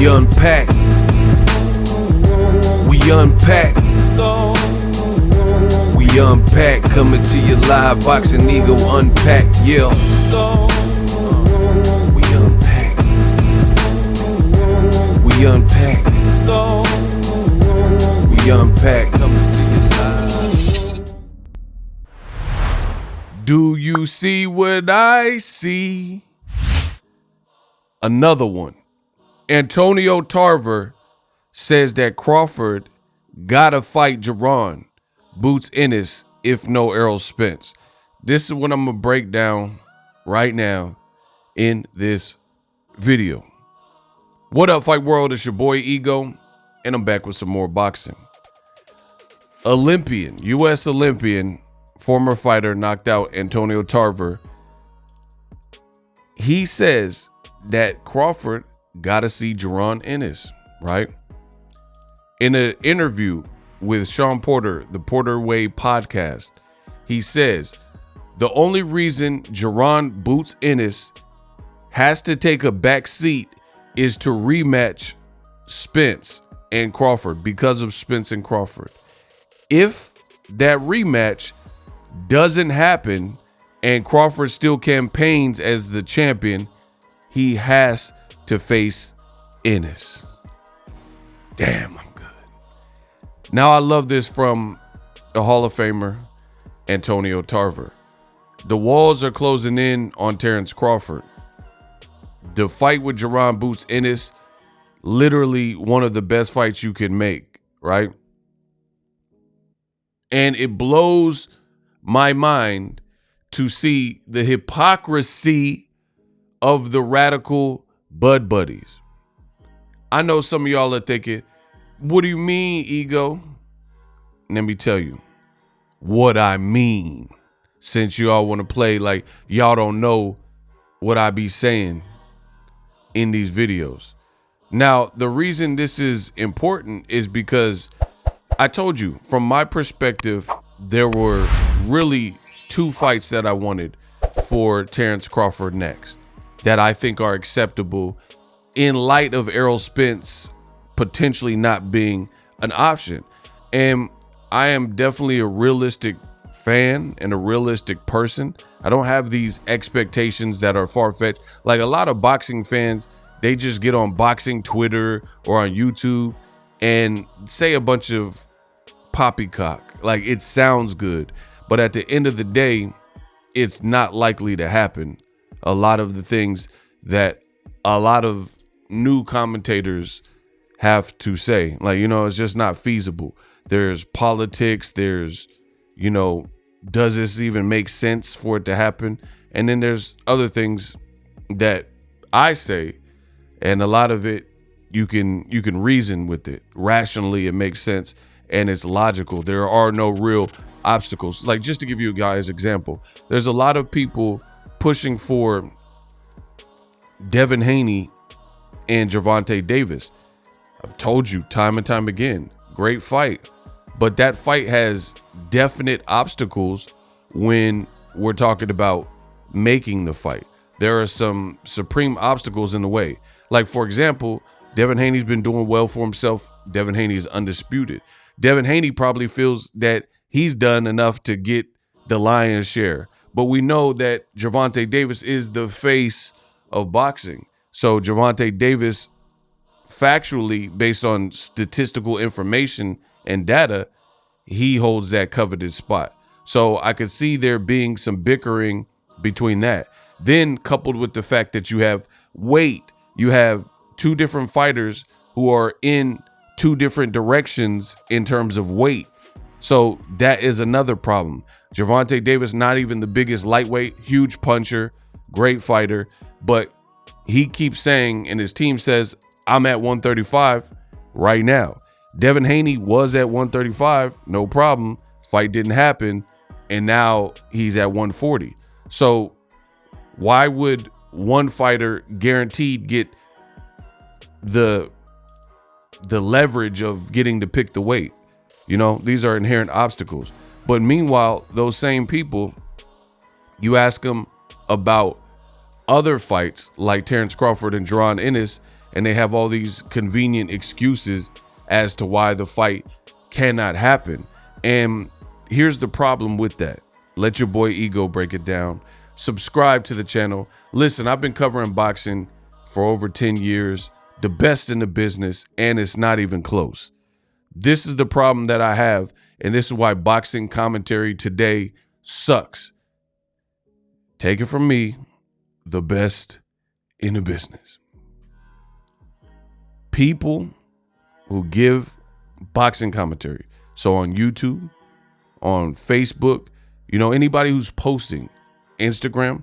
We unpack. We unpack. We unpack. Coming to you live. Boxing Ego unpack. Yeah. We unpack. We unpack. We unpack. Coming to you live. Do you see what I see? Another one. Antonio Tarver says that Crawford gotta fight Jaron, boots Ennis, if no Errol Spence. This is what I'm gonna break down right now in this video. What up, Fight World? It's your boy Ego, and I'm back with some more boxing. Olympian, U.S. Olympian, former fighter knocked out Antonio Tarver. He says that Crawford got to see Jaron Ennis, right? In an interview with Sean Porter, the Porter Way podcast, he says the only reason Jaron boots Ennis has to take a back seat is to rematch Spence and Crawford because of Spence and Crawford. If that rematch doesn't happen and Crawford still campaigns as the champion, he has to face Ennis. Damn, I'm good. Now I love this from a Hall of Famer, Antonio Tarver. The walls are closing in on Terence Crawford. The fight with Jaron boots Ennis, literally one of the best fights you can make, right? And it blows my mind to see the hypocrisy of the radical Bud Buddies. I know some of y'all are thinking, what do you mean, Ego? Let me tell you what I mean, since y'all want to play like y'all don't know what I be saying in these videos. Now, the reason this is important is because I told you, from my perspective, there were really two fights that I wanted for Terence Crawford next that I think are acceptable in light of Errol Spence potentially not being an option. And I am definitely a realistic fan and a realistic person. I don't have these expectations that are far-fetched. Like a lot of boxing fans, they just get on boxing Twitter or on YouTube and say a bunch of poppycock. Like it sounds good, but at the end of the day, it's not likely to happen. A lot of the things that a lot of new commentators have to say, like, you know, it's just not feasible. There's politics, there's, you know, does this even make sense for it to happen? And then there's other things that I say, and a lot of it you can reason with it. Rationally, it makes sense and it's logical. There are no real obstacles. Like, just to give you guys an example, there's a lot of people pushing for Devin Haney and Gervonta Davis. I've told you time and time again, great fight, but that fight has definite obstacles when we're talking about making the fight. There are some supreme obstacles in the way. Like, for example, Devin Haney's been doing well for himself. Devin Haney is undisputed. Devin Haney probably feels that he's done enough to get the lion's share. But we know that Gervonta Davis is the face of boxing. So Gervonta Davis, factually, based on statistical information and data, he holds that coveted spot. So I could see there being some bickering between that. Then coupled with the fact that you have weight, you have two different fighters who are in two different directions in terms of weight. So that is another problem. Gervonta Davis, not even the biggest lightweight, huge puncher, great fighter, but he keeps saying, and his team says, I'm at 135 right now. Devin Haney was at 135, no problem. Fight didn't happen, and now he's at 140. So why would one fighter guaranteed get the leverage of getting to pick the weight? You know, these are inherent obstacles. But meanwhile, those same people, you ask them about other fights like Terence Crawford and Jaron Ennis, and they have all these convenient excuses as to why the fight cannot happen. And here's the problem with that. Let your boy Ego break it down. Subscribe to the channel. Listen, I've been covering boxing for over 10 years, the best in the business, and it's not even close. This is the problem that I have, and this is why boxing commentary today sucks. Take it from me, the best in the business. People who give boxing commentary, so on YouTube, on Facebook, anybody who's posting, Instagram,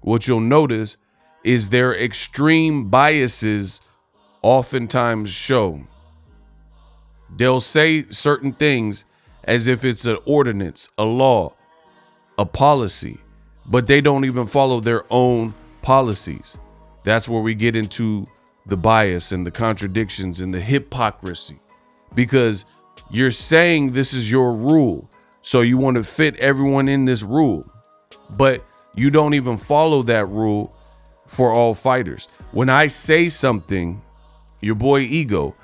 what you'll notice is their extreme biases oftentimes show. They'll say certain things as if it's an ordinance, a law, a policy, but they don't even follow their own policies. That's where we get into the bias and the contradictions and the hypocrisy, because you're saying this is your rule, so you want to fit everyone in this rule, but you don't even follow that rule for all fighters. When I say something, your boy Ego,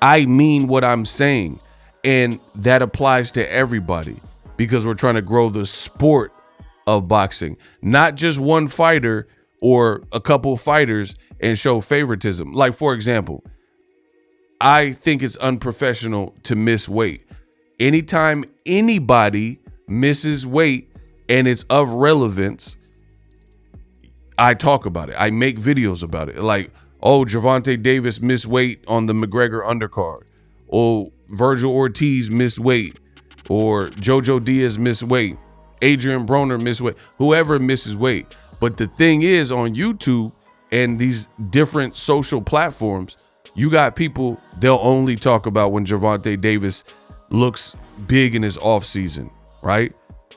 I mean what I'm saying, and that applies to everybody, because we're trying to grow the sport of boxing, not just one fighter or a couple fighters and show favoritism. Like, for example, I think it's unprofessional to miss weight. Anytime anybody misses weight and it's of relevance, I talk about it. I make videos about it. Like, oh, Gervonta Davis missed weight on the McGregor undercard. Or Virgil Ortiz missed weight. Or Jojo Diaz missed weight. Adrian Broner missed weight. Whoever misses weight. But the thing is, on YouTube and these different social platforms, you got people, they'll only talk about when Gervonta Davis looks big in his offseason, right?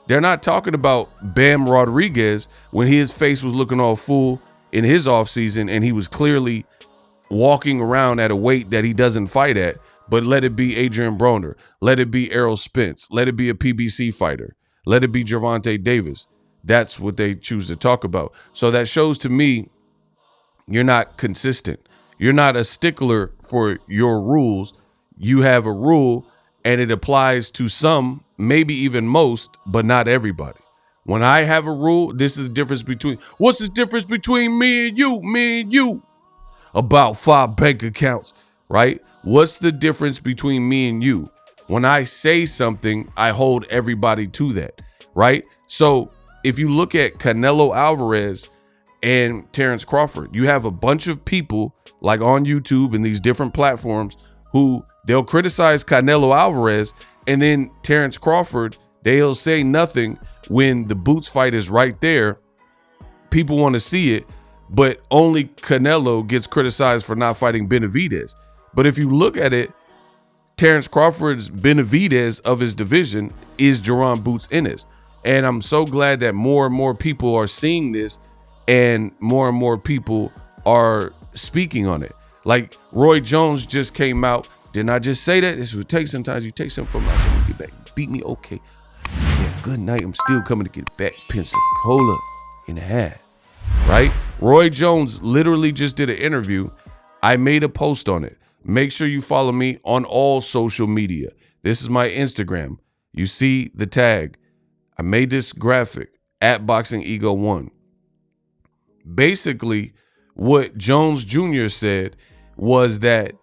They're not talking about Bam Rodriguez when his face was looking all full in his offseason and he was clearly walking around at a weight that he doesn't fight at. But let it be Adrian Broner. Let it be Errol Spence. Let it be a PBC fighter. Let it be Gervonta Davis. That's what they choose to talk about. So that shows to me you're not consistent. You're not a stickler for your rules. You have a rule and it applies to some, maybe even most, but not everybody. When I have a rule, this is the difference between, what's the difference between me and you? Me and you. About 5 bank accounts, right? What's the difference between me and you? When I say something, I hold everybody to that, right? So if you look at Canelo Alvarez and Terence Crawford, you have a bunch of people like on YouTube and these different platforms who they'll criticize Canelo Alvarez, and then Terence Crawford, they'll say nothing when the Boots fight is right there. People want to see it, but only Canelo gets criticized for not fighting Benavidez. But if you look at it, Terence Crawford's Benavidez of his division is Jaron Boots Ennis. And I'm so glad that more and more people are seeing this and more people are speaking on it. Like Roy Jones just came out. Didn't I just say that? This would take sometimes you take something from my get back. Beat me, okay. Yeah, good night. I'm still coming to get it back. Pensacola in the hat. Right? Roy Jones literally just did an interview. I made a post on it. Make sure you follow me on all social media. This is my Instagram. You see the tag. I made this graphic at BOXINGEGO1. Basically, what Jones Jr. said was that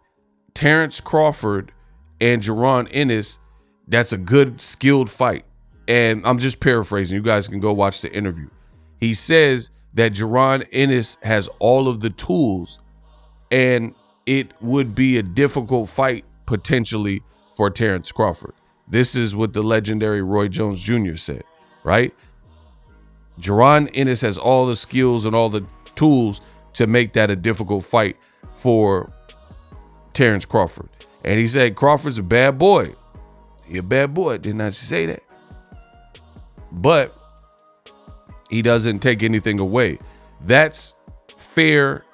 Terence Crawford and Jaron Ennis, that's a good, skilled fight. And I'm just paraphrasing. You guys can go watch the interview. He says that Jaron Ennis has all of the tools and it would be a difficult fight potentially for Terence Crawford. This is what the legendary Roy Jones Jr. said, right? Jaron Ennis has all the skills and all the tools to make that a difficult fight for Terence Crawford. And he said Crawford's a bad boy. He a bad boy. Did not say that. But he doesn't take anything away. That's fair,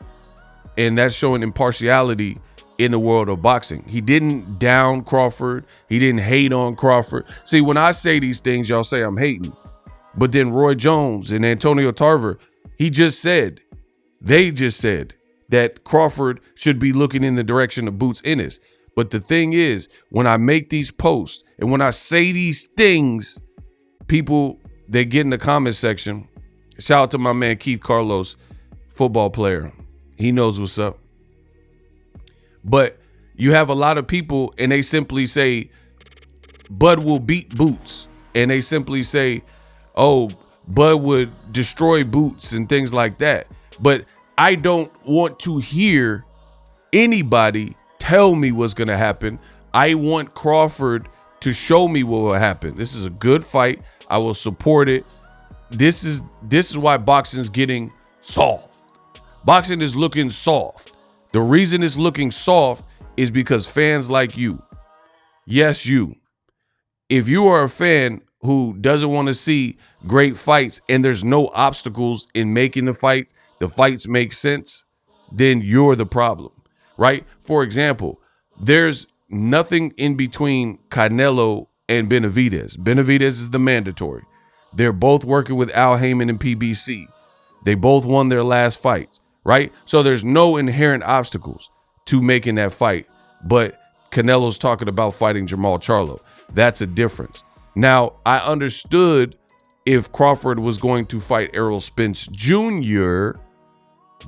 and that's showing impartiality in the world of boxing. He didn't down Crawford. He didn't hate on Crawford. See, when I say these things, y'all say I'm hating. But then Roy Jones and Antonio Tarver, they just said that Crawford should be looking in the direction of Boots Ennis. But the thing is, when I make these posts and when I say these things, people, they get in the comment section. Shout out to my man Keith Carlos, football player. He knows what's up. But you have a lot of people and they simply say, Bud will beat Boots. And they simply say, oh, Bud would destroy Boots and things like that. But I don't want to hear anybody tell me what's going to happen. I want Crawford to show me what will happen. This is a good fight. I will support it. This is why boxing is getting soft. Boxing is looking soft. The reason it's looking soft is because fans like you, yes, you, if you are a fan who doesn't want to see great fights and there's no obstacles in making the fights make sense, then you're the problem, right? For example, there's nothing in between Canelo and Benavidez. Benavidez is the mandatory. They're both working with Al Haymon and PBC. They both won their last fights, right? So there's no inherent obstacles to making that fight. But Canelo's talking about fighting Jermall Charlo. That's a difference. Now, I understood if Crawford was going to fight Errol Spence Jr.,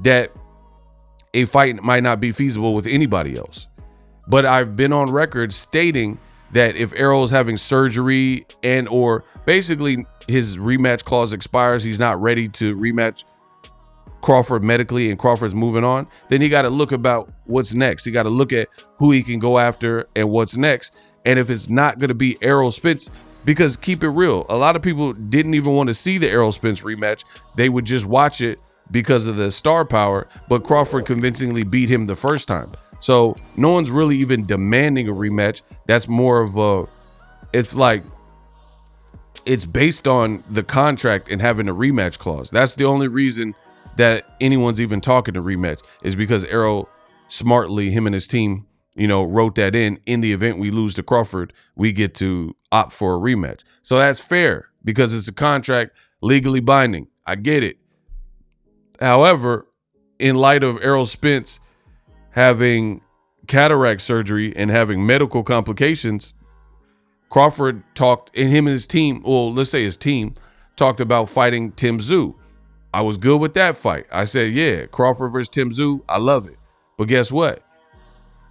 that a fight might not be feasible with anybody else. But I've been on record stating that if Errol is having surgery and or basically his rematch clause expires, he's not ready to rematch Crawford medically and Crawford's moving on, then he got to look about what's next. He got to look at who he can go after and what's next. And if it's not going to be Errol Spence, because keep it real, a lot of people didn't even want to see the Errol Spence rematch. They would just watch it because of the star power, but Crawford convincingly beat him the first time. So no one's really even demanding a rematch. That's more of a, it's like, it's based on the contract and having a rematch clause. That's the only reason that anyone's even talking a rematch, is because Errol smartly, him and his team, wrote that in the event we lose to Crawford, we get to opt for a rematch. So that's fair because it's a contract, legally binding. I get it. However, in light of Errol Spence having cataract surgery and having medical complications, Crawford talked, and him and his team, well, let's say his team, talked about fighting Tim Tszyu. I was good with that fight. I said, yeah, Crawford versus Tim Tszyu, I love it. But guess what?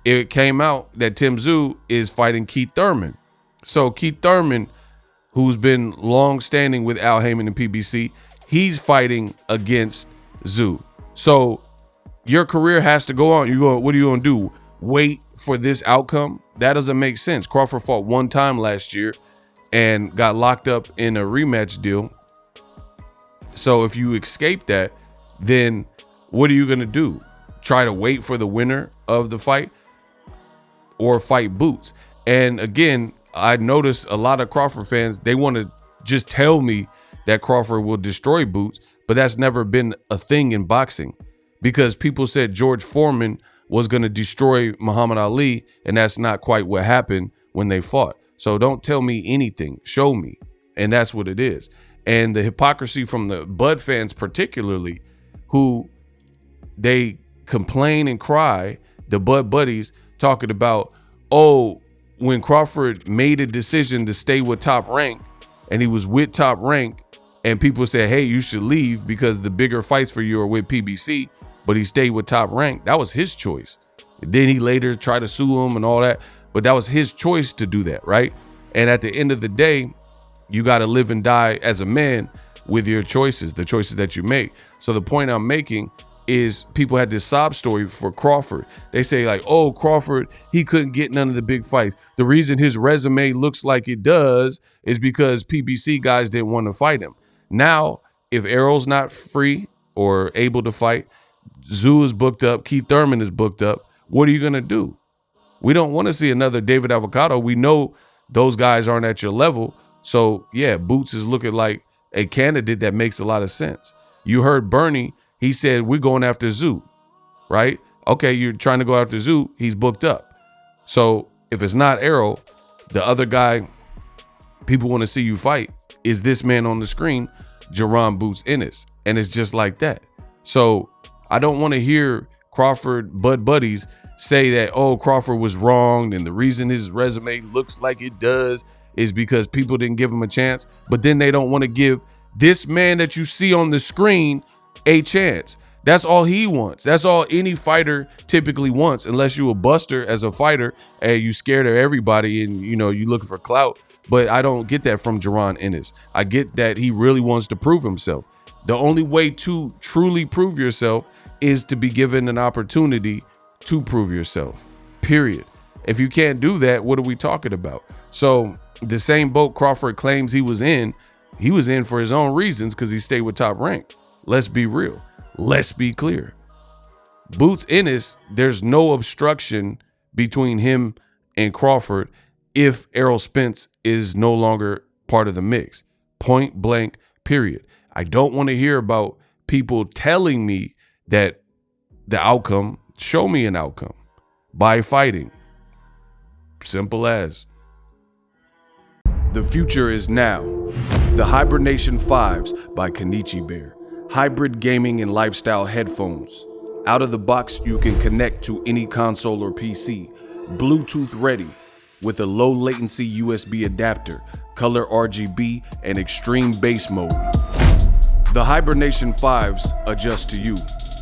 It came out that Tim Tszyu is fighting Keith Thurman. So Keith Thurman, who's been long-standing with Al Haymon and PBC, he's fighting against Tszyu. So your career has to go on. What are you going to do? Wait for this outcome? That doesn't make sense. Crawford fought one time last year and got locked up in a rematch deal. So if you escape that, then what are you going to do? Try to wait for the winner of the fight or fight Boots? And again, I noticed a lot of Crawford fans, they want to just tell me that Crawford will destroy Boots, but that's never been a thing in boxing, because people said George Foreman was going to destroy Muhammad Ali, and that's not quite what happened when they fought. So don't tell me anything, show me. And that's what it is. And the hypocrisy from the Bud fans particularly, who they complain and cry, the Bud buddies talking about, oh, when Crawford made a decision to stay with Top Rank and he was with Top Rank and people said, hey, you should leave because the bigger fights for you are with PBC, but he stayed with Top Rank. That was his choice. And then he later tried to sue him and all that, but that was his choice to do that, right? And at the end of the day, you got to live and die as a man with your choices, the choices that you make. So the point I'm making is people had this sob story for Crawford. They say like, oh, Crawford, he couldn't get none of the big fights. The reason his resume looks like it does is because PBC guys didn't want to fight him. Now, if Errol's not free or able to fight, Tszyu is booked up, Keith Thurman is booked up, what are you going to do? We don't want to see another David Avocado. We know those guys aren't at your level. So, yeah, Boots is looking like a candidate that makes a lot of sense. You heard Bernie. He said, we're going after Tszyu, right? Okay, you're trying to go after Tszyu. He's booked up. So if it's not Errol, the other guy people want to see you fight is this man on the screen, Jaron Boots Ennis. And it's just like that. So I don't want to hear Crawford Bud Buddies say that, oh, Crawford was wronged and the reason his resume looks like it does is because people didn't give him a chance. But then they don't want to give this man that you see on the screen a chance. That's all he wants. That's all any fighter typically wants, unless you a buster as a fighter and you scared of everybody and, you know, you looking for clout. But I don't get that from Jaron Ennis. I get that he really wants to prove himself. The only way to truly prove yourself is to be given an opportunity to prove yourself, period. If you can't do that, what are we talking about? So the same boat Crawford claims he was in for his own reasons because he stayed with Top Rank. Let's be real. Let's be clear. Boots Ennis, there's no obstruction between him and Crawford if Errol Spence is no longer part of the mix. Point blank, period. I don't want to hear about people telling me that the outcome, show me an outcome by fighting. Simple as. The future is now. The Hibernation 5s by Kenichi Bear. Hybrid gaming and lifestyle headphones. Out of the box, you can connect to any console or PC. Bluetooth ready with a low latency USB adapter, color RGB, and extreme bass mode. The Hibernation 5s adjust to you.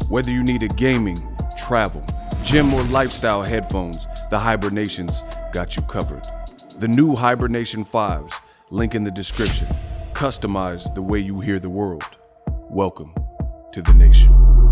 Whether you need a gaming, travel, gym, or lifestyle headphones, the Hibernations got you covered. The new Hibernation 5s, link in the description. Customize the way you hear the world. Welcome to the nation.